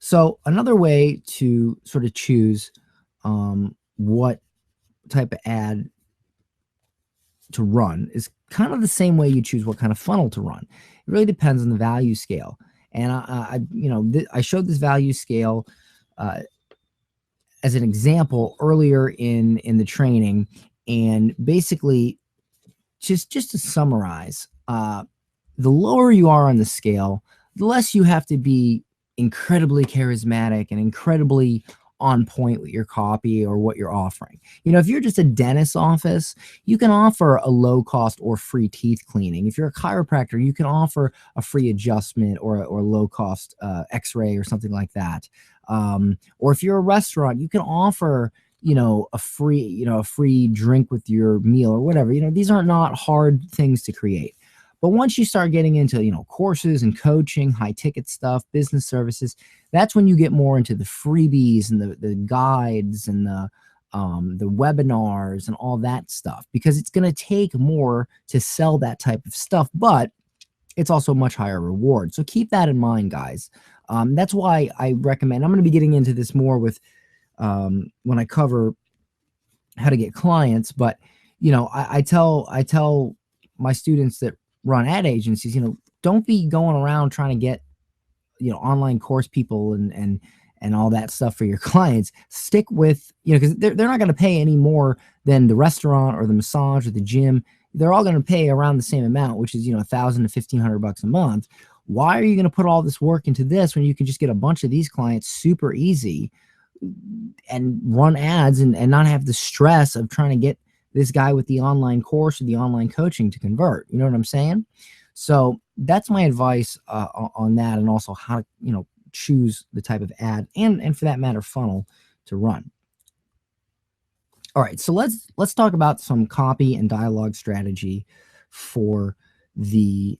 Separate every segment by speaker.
Speaker 1: So another way to sort of choose what type of ad to run is kind of the same way you choose what kind of funnel to run. It really depends on the value scale. And I showed this value scale uh, as an example earlier in the training, and basically just to summarize, the lower you are on the scale, the less you have to be incredibly charismatic and incredibly on point with your copy or what you're offering. If you're just a dentist's office, you can offer a low cost or free teeth cleaning. If you're a chiropractor, you can offer a free adjustment or low cost x-ray or something like that. Or if you're a restaurant, you can offer a free drink with your meal or whatever. These are not hard things to create. But once you start getting into, courses and coaching, high ticket stuff, business services, that's when you get more into the freebies and the guides and the webinars and all that stuff, because it's going to take more to sell that type of stuff, but it's also much higher reward. So keep that in mind, guys. That's why I recommend, I'm going to be getting into this more with when I cover how to get clients, but I tell my students that run ad agencies, don't be going around trying to get, online course people and all that stuff for your clients. Stick with, because they're not going to pay any more than the restaurant or the massage or the gym. They're all going to pay around the same amount, which is, $1,000 to $1,500 a month. Why are you going to put all this work into this when you can just get a bunch of these clients super easy and run ads and not have the stress of trying to get this guy with the online course or the online coaching to convert? You know what I'm saying? So that's my advice on that, and also how to, choose the type of ad and for that matter, funnel to run. All right, so let's talk about some copy and dialogue strategy for the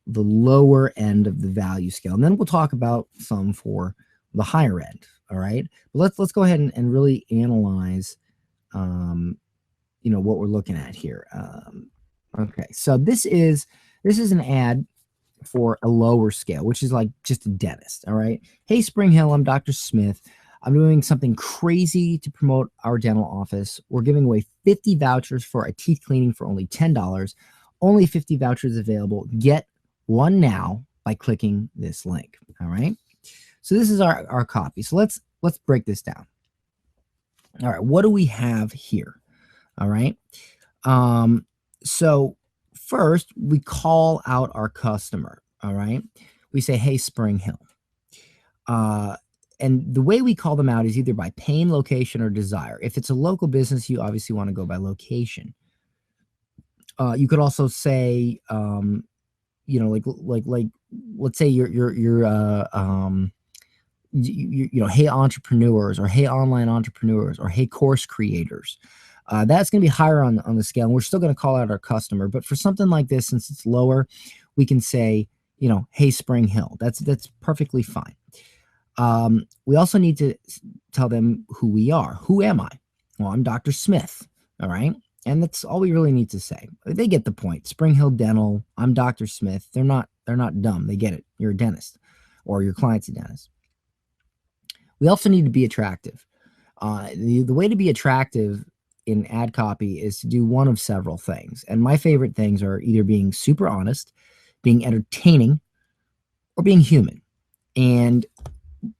Speaker 1: lower end of the value scale, and then we'll talk about some for the higher end. All right, but let's go ahead and really analyze what we're looking at here. Okay, so this is an ad for a lower scale, which is like just a dentist. All right, hey Spring Hill, I'm Dr. Smith. I'm doing something crazy to promote our dental office. We're giving away 50 vouchers for a teeth cleaning for only $10. Only 50 vouchers available. Get one now by clicking this link. All right, so this is our copy. So let's break this down. All right, what do we have here? All right. So first we call out our customer. All right. We say, hey, Spring Hill. And the way we call them out is either by pain, location, or desire. If it's a local business, you obviously want to go by location. You could also say, like let's say hey entrepreneurs, or hey online entrepreneurs, or hey course creators. That's going to be higher on the scale, and we're still going to call out our customer. But for something like this, since it's lower, we can say, hey Spring Hill. That's perfectly fine. We also need to tell them who we are. Who am I? Well, I'm Dr. Smith. All right. And that's all we really need to say. They get the point. Spring Hill Dental. I'm Dr. Smith. They're not dumb. They get it. You're a dentist, or your client's a dentist. We also need to be attractive. The way to be attractive in ad copy is to do one of several things. And my favorite things are either being super honest, being entertaining, or being human. And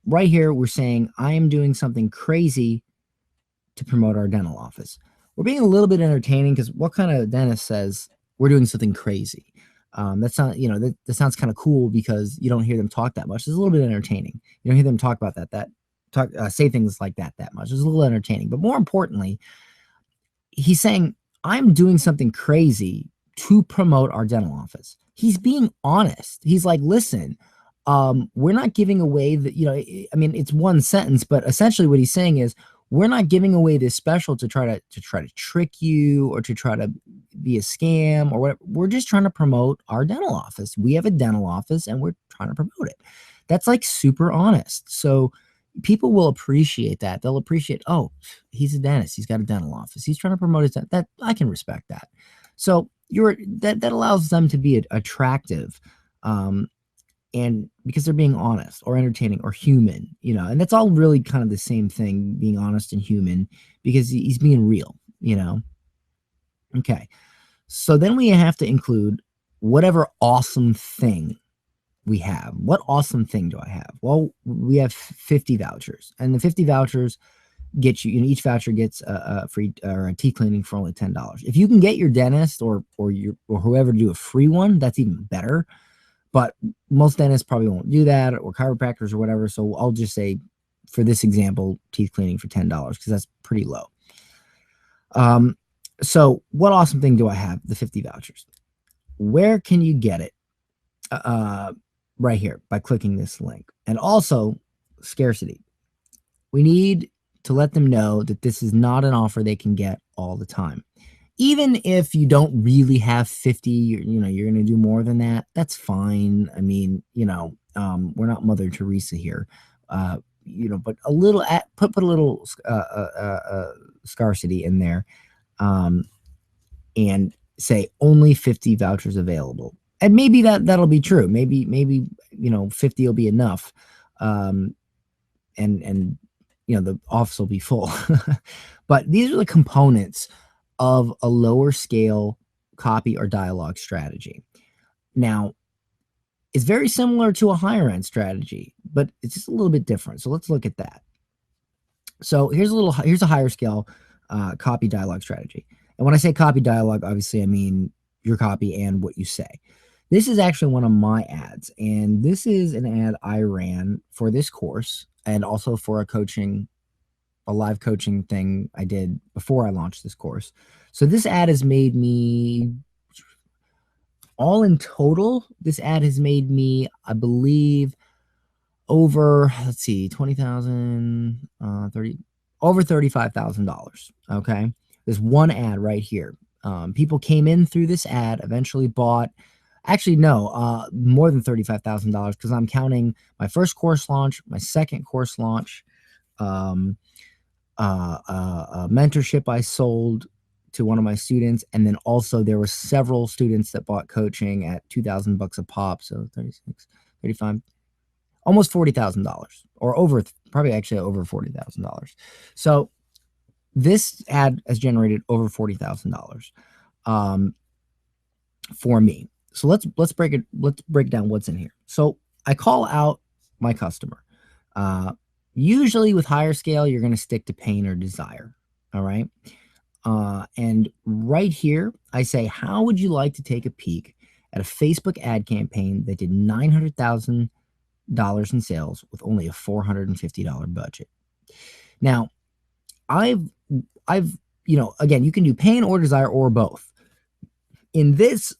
Speaker 1: right here, we're saying, I am doing something crazy to promote our dental office. We're being a little bit entertaining, because what kind of dentist says we're doing something crazy? That sounds kind of cool, because you don't hear them talk that much. It's a little bit entertaining. You don't hear them talk about say things like that much. It's a little entertaining. But more importantly, he's saying, I'm doing something crazy to promote our dental office. He's being honest. He's like, listen, we're not giving away it's one sentence, but essentially what he's saying is, we're not giving away this special to try to trick you, or to try to be a scam or whatever. We're just trying to promote our dental office. We have a dental office and we're trying to promote it. That's like super honest. So people will appreciate that. They'll appreciate, oh, he's a dentist. He's got a dental office. He's trying to promote his that. I can respect that. So that allows them to be attractive. and because they're being honest or entertaining or human, and that's all really kind of the same thing, being honest and human, because he's being real, Okay. So then we have to include whatever awesome thing we have. What awesome thing do I have? Well, we have 50 vouchers, and the 50 vouchers get you, each voucher gets a free or a teeth cleaning for only $10. If you can get your dentist or whoever to do a free one, that's even better. But most dentists probably won't do that, or chiropractors or whatever. So I'll just say, for this example, teeth cleaning for $10, because that's pretty low. So what awesome thing do I have? The 50 vouchers. Where can you get it? Right here, by clicking this link. And also, scarcity. We need to let them know that this is not an offer they can get all the time. Even if you don't really have 50, you're going to do more than that. That's fine. I mean, we're not Mother Teresa here, but a little, put a little scarcity in there, and say only 50 vouchers available. And maybe that'll be true. Maybe 50 will be enough. And the office will be full. But these are the components of a lower scale copy or dialogue strategy. Now, it's very similar to a higher end strategy, but it's just a little bit different. So let's look at that. So here's a higher scale copy dialogue strategy. And when I say copy dialogue, obviously I mean your copy and what you say. This is actually one of my ads, and this is an ad I ran for this course, and also for a live coaching thing I did before I launched this course. So this ad has made me, all in total, this ad has made me, I believe, over, let's see, 20,000, 30, over $35,000. Okay. There's one ad right here. People came in through this ad, eventually bought, actually, no, more than $35,000, because I'm counting my first course launch, my second course launch, mentorship I sold to one of my students, and then also there were several students that bought coaching at $2,000 a pop, so 36, 35, almost $40,000, or over, probably actually over $40,000. So this ad has generated over $40,000 for me. So let's break down what's in here. So I call out my customer. Usually with higher scale, you're going to stick to pain or desire. All right. And right here, I say, how would you like to take a peek at a Facebook ad campaign that did $900,000 in sales with only a $450 budget? Now, I've, again, you can do pain or desire or both. In this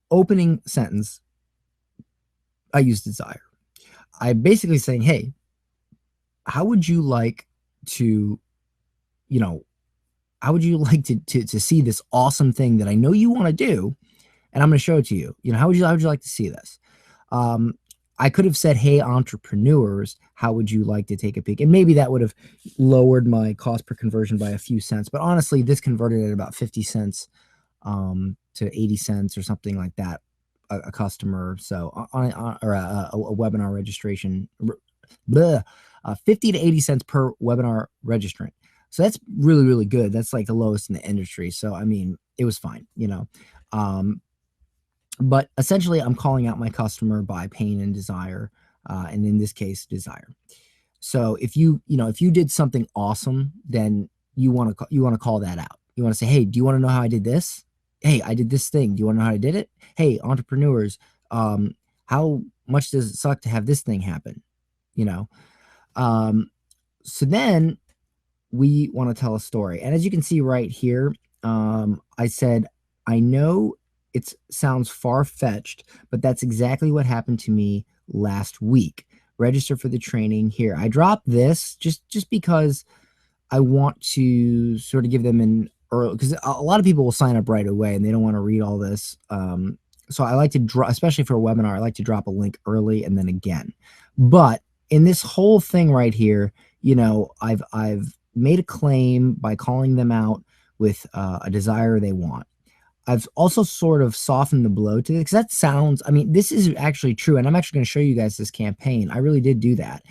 Speaker 1: opening sentence, I use desire. I'm basically saying, hey, how would you like to, how would you like to see this awesome thing that I know you want to do, and I'm going to show it to you? How would you like to see this? I could have said, hey, entrepreneurs, how would you like to take a peek? And maybe that would have lowered my cost per conversion by a few cents. But honestly, this converted at about 50 cents to 80 cents or something like that, a customer. So or a webinar registration, 50 to 80 cents per webinar registrant. So that's really, really good. That's like the lowest in the industry. So, I mean, it was fine, but essentially I'm calling out my customer by pain and desire. And in this case, desire. So if you did something awesome, then you want to call that out. You want to say, hey, do you want to know how I did this? Hey, I did this thing. Do you want to know how I did it? Hey, entrepreneurs, how much does it suck to have this thing happen? So then we want to tell a story. And as you can see right here, I said, I know it sounds far-fetched, but that's exactly what happened to me last week. Register for the training here. I dropped this just because I want to sort of give them an early, because a lot of people will sign up right away and they don't want to read all this. So I like to drop, especially for a webinar, I like to drop a link early and then again. But in this whole thing right here, I've made a claim by calling them out with a desire they want. I've also sort of softened the blow to it because that sounds, I mean, this is actually true. And I'm actually going to show you guys this campaign. I really did do that.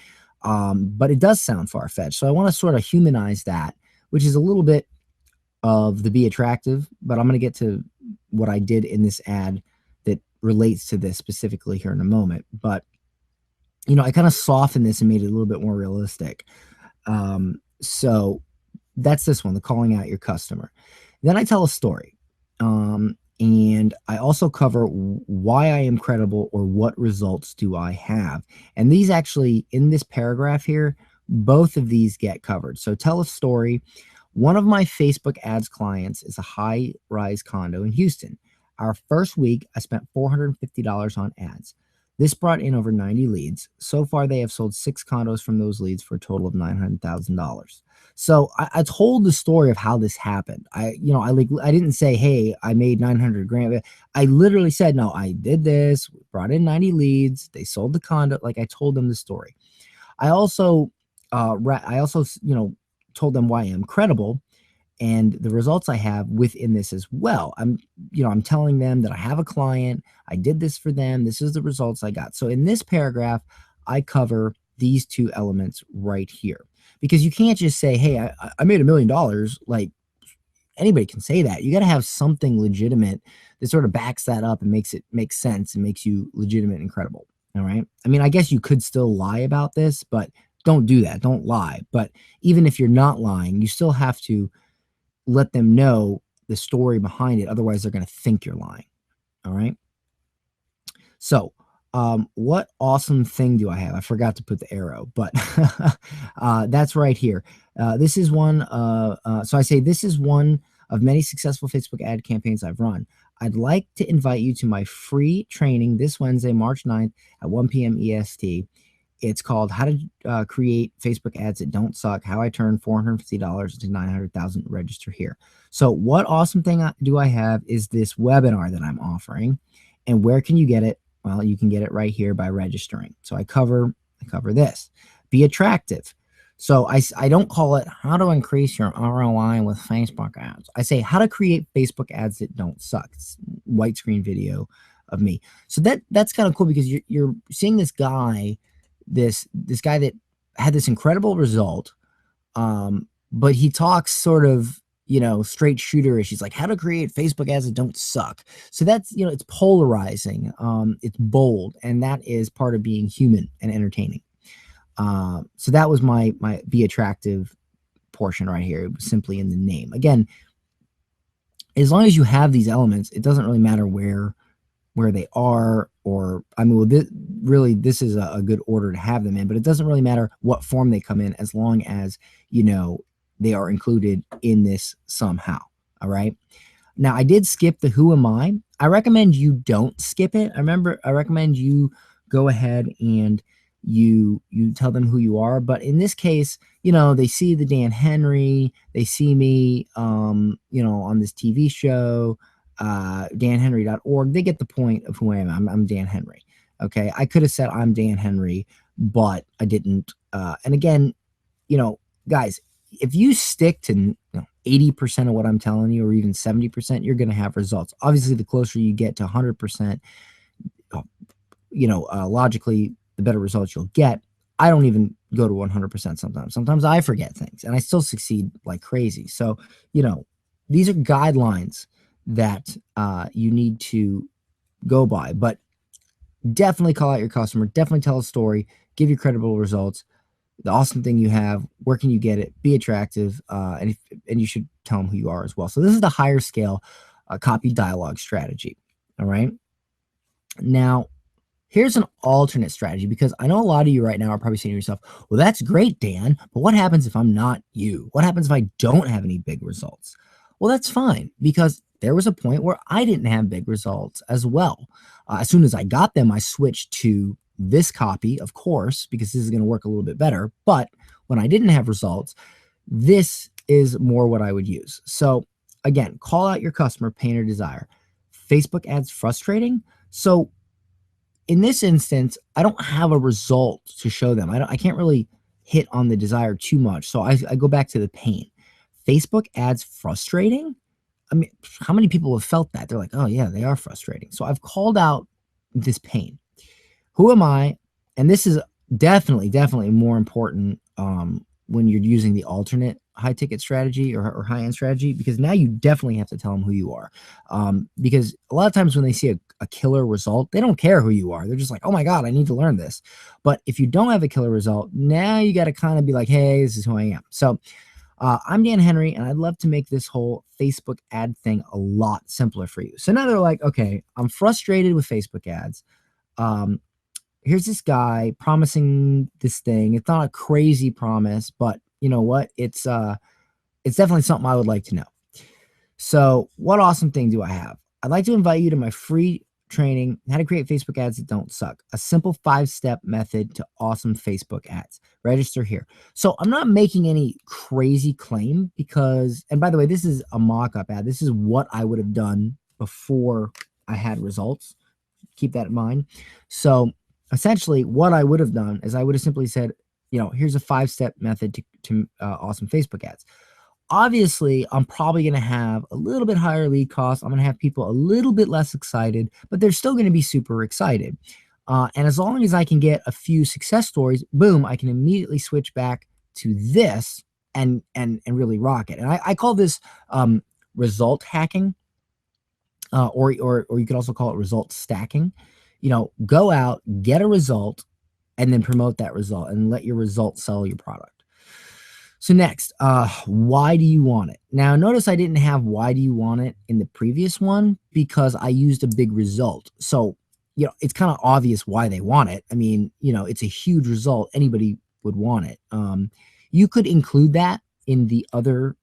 Speaker 1: But it does sound far fetched. So I want to sort of humanize that, which is a little bit of the be attractive, but I'm going to get to what I did in this ad that relates to this specifically here in a moment. But, you know, I kind of softened this and made it a little bit more realistic. So that's this one, the calling out your customer. Then I tell a story. And I also cover why I am credible or what results do I have. And these actually, in this paragraph here, both of these get covered. So tell a story. One of my Facebook ads clients is a high-rise condo in Houston. Our first week, I spent $450 on ads. This brought in over 90 leads. So far, they have sold 6 condos from those leads for a total of $900,000. So I told the story of how this happened. I didn't say, hey, I made 900 grand. I literally said, no, I did this, brought in 90 leads. They sold the condo. Like, I told them the story. I also, told them why I'm credible and the results I have within this as well. I'm telling them that I have a client, I did this for them, this is the results I got. So in this paragraph, I cover these two elements right here, because you can't just say, hey, I made $1 million. Like, anybody can say that. You got to have something legitimate that sort of backs that up and makes it make sense and makes you legitimate and credible. All right. I mean, I guess you could still lie about this, but don't do that. Don't lie. But even if you're not lying, you still have to let them know the story behind it. Otherwise, they're going to think you're lying. All right. So, what awesome thing do I have? I forgot to put the arrow, but that's right here. This is one. So I say this is one of many successful Facebook ad campaigns I've run. I'd like to invite you to my free training this Wednesday, March 9th at 1 p.m. EST. It's called How to Create Facebook Ads That Don't Suck, How I Turned $450 into $900,000. Register here. So what awesome thing do I have is this webinar that I'm offering. And where can you get it? Well, you can get it right here by registering. So I cover this. Be attractive. So I don't call it how to increase your ROI with Facebook ads. I say how to create Facebook ads that don't suck. It's white screen video of me. So that's kind of cool because you're seeing this guy, this guy that had this incredible result, but he talks sort of, straight shooter-ish. He's like, how to create Facebook ads that don't suck. So that's, it's polarizing, it's bold, and that is part of being human and entertaining. So that was my be attractive portion right here. It was simply in the name. Again, as long as you have these elements, it doesn't really matter where they are, or this is a good order to have them in, but it doesn't really matter what form they come in as long as they are included in this somehow. All right. Now, I did skip the who am I. I recommend you don't skip it. I recommend you go ahead and you tell them who you are. But in this case, they see the Dan Henry, they see me, on this TV show, danhenry.org. They get the point of who I am. I'm Dan Henry. Okay. I could have said I'm Dan Henry, but I didn't. And again, guys, if you stick to 80% of what I'm telling you, or even 70%, you're going to have results. Obviously, the closer you get to 100%, logically, the better results you'll get. I don't even go to 100% sometimes. Sometimes I forget things and I still succeed like crazy. So, these are guidelines that you need to go by, but definitely call out your customer, definitely tell a story, give you credible results. The awesome thing you have, where can you get it? Be attractive, and you should tell them who you are as well. So this is the higher scale copy dialogue strategy. All right. Now, here's an alternate strategy, because I know a lot of you right now are probably saying to yourself, well, that's great, Dan, but what happens if I'm not you? What happens if I don't have any big results? Well, that's fine, because there was a point where I didn't have big results as well. As soon as I got them, I switched to this copy, of course, because this is going to work a little bit better. But when I didn't have results, this is more what I would use. So again, call out your customer, pain, or desire. Facebook ads frustrating. So in this instance, I don't have a result to show them. I can't really hit on the desire too much. So I go back to the pain. Facebook ads frustrating. I mean, how many people have felt that? They're like, oh, yeah, they are frustrating. So I've called out this pain. Who am I? And this is definitely more important when you're using the alternate high ticket strategy or high end strategy, because now you definitely have to tell them who you are. Because a lot of times when they see a killer result, they don't care who you are. They're just like, oh my God, I need to learn this. But if you don't have a killer result, now you got to kind of be like, hey, this is who I am. So I'm Dan Henry, and I'd love to make this whole Facebook ad thing a lot simpler for you. So now they're like, okay, I'm frustrated with Facebook ads. Um, Here's this guy promising this thing. It's not a crazy promise, but you know what? It's definitely something I would like to know. So, what awesome thing do I have? I'd like to invite you to my free training, how to create Facebook ads that don't suck. A simple 5-step method to awesome Facebook ads. Register here. So, I'm not making any crazy claim because, and by the way, this is a mock-up ad. This is what I would have done before I had results. Keep that in mind. So, essentially, what I would have done is I would have simply said, here's a 5-step method to awesome Facebook ads. Obviously, I'm probably going to have a little bit higher lead costs. I'm going to have people a little bit less excited, but they're still going to be super excited. And as long as I can get a few success stories, boom, I can immediately switch back to this and really rock it. And I call this result hacking, or you could also call it result stacking. Go out, get a result, and then promote that result and let your result sell your product. So next, why do you want it? Now, notice I didn't have why do you want it in the previous one because I used a big result. So, it's kind of obvious why they want it. I mean, it's a huge result. Anybody would want it. You could include that in the other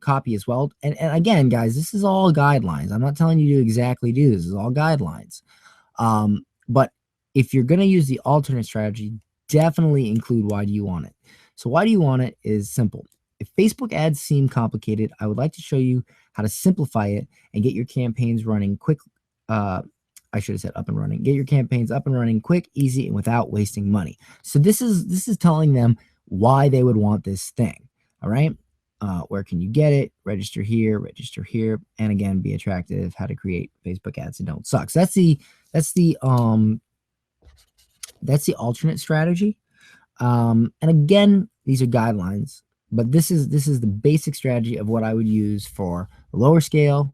Speaker 1: copy as well. And again, guys, this is all guidelines. I'm not telling you to exactly do this. This is all guidelines. But if you're going to use the alternate strategy, definitely include why do you want it. So why do you want it is simple. If Facebook ads seem complicated, I would like to show you how to simplify it and get your campaigns running quick. I should have said up and running. Get your campaigns up and running quick, easy, and without wasting money. So this is telling them why they would want this thing. All right. Where can you get it? Register here, and again, be attractive. How to create Facebook ads that don't suck. So that's the alternate strategy. And again, these are guidelines, but this is the basic strategy of what I would use for lower scale,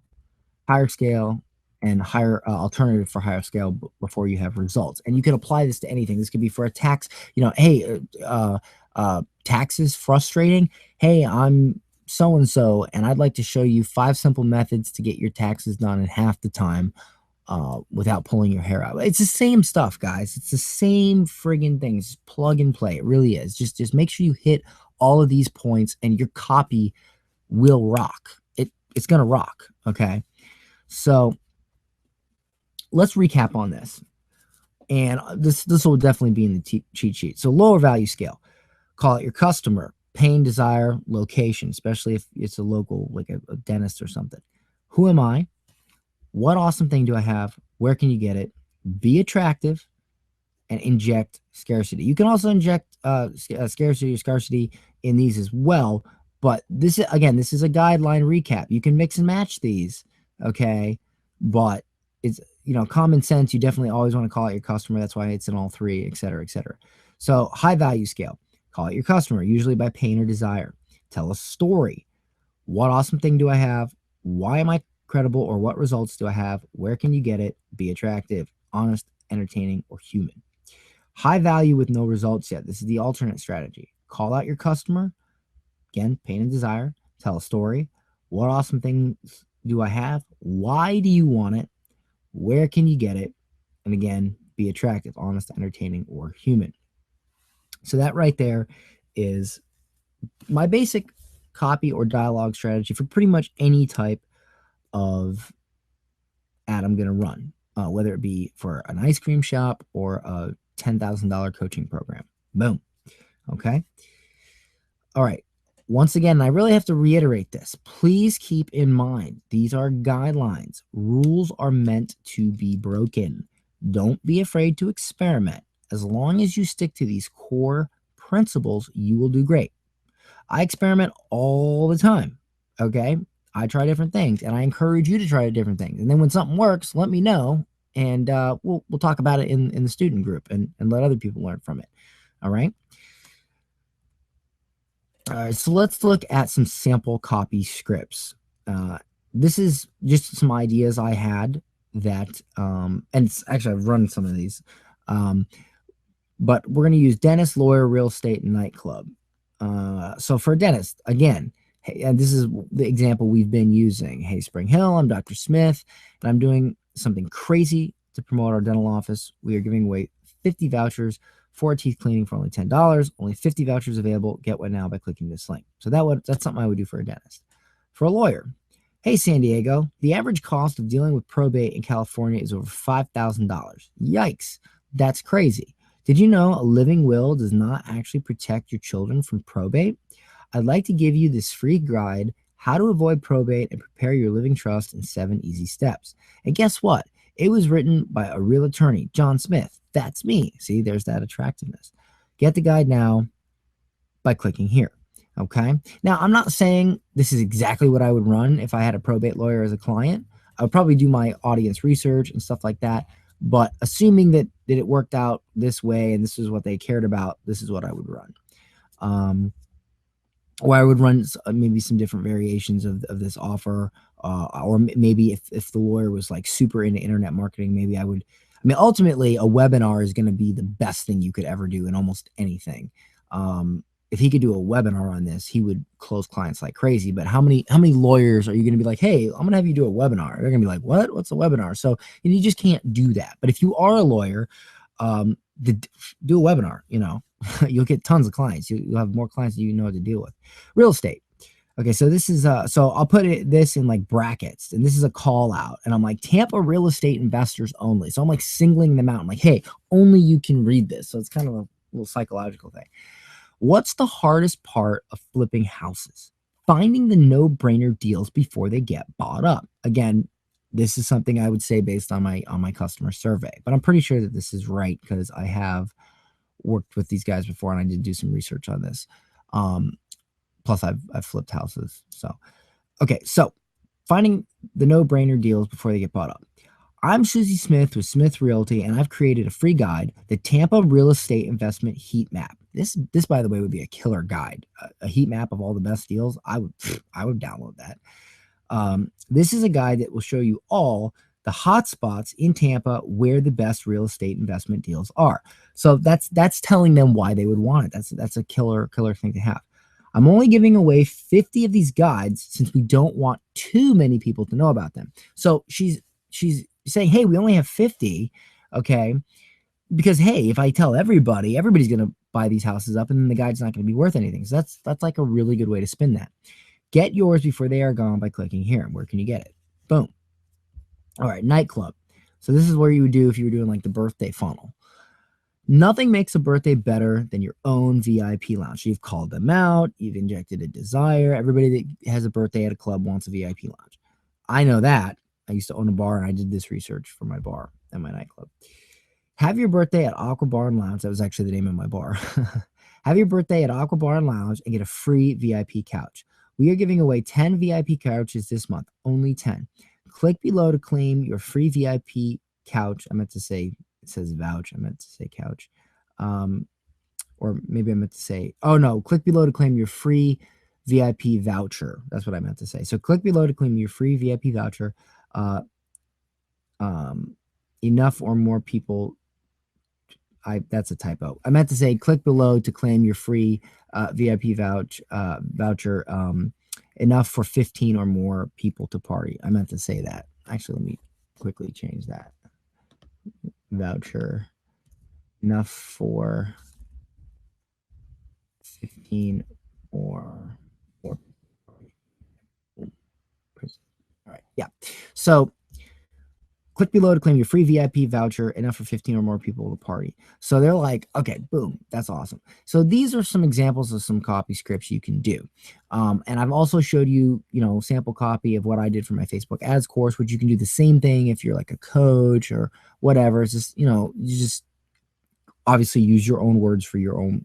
Speaker 1: higher scale, and higher alternative for higher scale before you have results. And you can apply this to anything. This could be for a tax. Hey, taxes frustrating. Hey, I'm so and so, and I'd like to show you 5 simple methods to get your taxes done in half the time. Without pulling your hair out. It's the same stuff, guys. It's the same friggin' thing. It's just plug and play. It really is. Just make sure you hit all of these points and your copy will rock. It's going to rock, okay? So let's recap on this. And this will definitely be in the cheat sheet. So lower value scale. Call it your customer, pain, desire, location, especially if it's a local, like a dentist or something. Who am I? What awesome thing do I have? Where can you get it? Be attractive and inject scarcity. You can also inject scarcity or scarcity in these as well. But this is a guideline recap. You can mix and match these, okay? But it's, common sense. You definitely always want to call out your customer. That's why it's in all 3, et cetera, et cetera. So high value scale. Call out your customer, usually by pain or desire. Tell a story. What awesome thing do I have? Why am I credible, or what results do I have? Where can you get it? Be attractive, honest, entertaining, or human. High value with no results yet. This is the alternate strategy. Call out your customer. Again, pain and desire. Tell a story. What awesome things do I have? Why do you want it? Where can you get it? And again, be attractive, honest, entertaining, or human. So that right there is my basic copy or dialogue strategy for pretty much any type of ad I'm going to run, whether it be for an ice cream shop or a $10,000 coaching program. Boom. Okay. All right. Once again, I really have to reiterate this. Please keep in mind, these are guidelines. Rules are meant to be broken. Don't be afraid to experiment. As long as you stick to these core principles, you will do great. I experiment all the time. Okay. I try different things, and I encourage you to try different things. And then when something works, let me know, and we'll talk about it in the student group, and let other people learn from it. All right. All right. So let's look at some sample copy scripts. This is just some ideas I had that, and it's actually I've run some of these, um, but we're going to use dentist, lawyer, real estate, and nightclub. So for a dentist, again, hey, and this is the example we've been using. Hey, Spring Hill, I'm Dr. Smith, and I'm doing something crazy to promote our dental office. We are giving away 50 vouchers for teeth cleaning for only $10. Only 50 vouchers available. Get one now by clicking this link. So that's something I would do for a dentist. For a lawyer, hey, San Diego, the average cost of dealing with probate in California is over $5,000. Yikes, that's crazy. Did you know a living will does not actually protect your children from probate? I'd like to give you this free guide, How to Avoid Probate and Prepare Your Living Trust in 7 Easy Steps. And guess what? It was written by a real attorney, John Smith. That's me. See, there's that attractiveness. Get the guide now by clicking here. Okay. Now, I'm not saying this is exactly what I would run if I had a probate lawyer as a client. I would probably do my audience research and stuff like that. But assuming that it worked out this way and this is what they cared about, this is what I would run. Or I would run maybe some different variations of this offer. Or maybe if the lawyer was like super into internet marketing, maybe I would. I mean, ultimately, a webinar is going to be the best thing you could ever do in almost anything. If he could do a webinar on this, he would close clients like crazy. But how many lawyers are you going to be like, hey, I'm going to have you do a webinar? They're going to be like, what? What's a webinar? So you just can't do that. But if you are a lawyer, do a webinar. You'll get tons of clients. You'll have more clients than you know what to deal with. Real estate. Okay, so this is so I'll put this in like brackets, and this is a call out, and I'm like Tampa real estate investors only. So I'm like singling them out. I'm like, hey, only you can read this. So it's kind of a little psychological thing. What's the hardest part of flipping houses? Finding the no-brainer deals before they get bought up. Again, this is something I would say based on my customer survey, but I'm pretty sure that this is right because I have worked with these guys before and I did do some research on this. Plus I've flipped houses. So, okay. So finding the no-brainer deals before they get bought up. I'm Susie Smith with Smith Realty, and I've created a free guide, the Tampa Real Estate Investment Heat Map. This, by the way, would be a killer guide, a heat map of all the best deals. I would download that. This is a guide that will show you all the hot spots in Tampa where the best real estate investment deals are. So that's telling them why they would want it. That's a killer thing to have. I'm only giving away 50 of these guides since we don't want too many people to know about them. So she's saying, hey, we only have 50. Okay. Because, hey, if I tell everybody's going to buy these houses up and then the guide's not going to be worth anything. So that's like a really good way to spin that. Get yours before they are gone by clicking here. Where can you get it? Boom. All right. Nightclub. So this is where you would do if you were doing like the birthday funnel. Nothing makes a birthday better than your own VIP lounge. You've called them out. You've injected a desire. Everybody that has a birthday at a club wants a VIP lounge. I know that. I used to own a bar, and I did this research for my bar and my nightclub. Have your birthday at Aqua Bar and Lounge. That was actually the name of my bar. Have your birthday at Aqua Bar and Lounge and get a free VIP couch. We are giving away 10 VIP couches this month. Only 10. Click below to claim your free VIP couch. I meant to say, it says vouch. I meant to say couch. Or maybe I meant to say, oh no, click below to claim your free VIP voucher. That's what I meant to say. So click below to claim your free VIP voucher. Enough or more people. That's a typo. I meant to say click below to claim your free VIP voucher. Enough for 15 or more people to party. I meant to say that. Actually, let me quickly change that. Voucher enough for 15 or more. All right. Yeah. So click below to claim your free VIP voucher, enough for 15 or more people to party. So they're like, okay, boom, that's awesome. So these are some examples of some copy scripts you can do. And I've also showed you, sample copy of what I did for my Facebook ads course, which you can do the same thing if you're like a coach or whatever. It's just, you just obviously use your own words for your own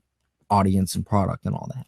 Speaker 1: audience and product and all that.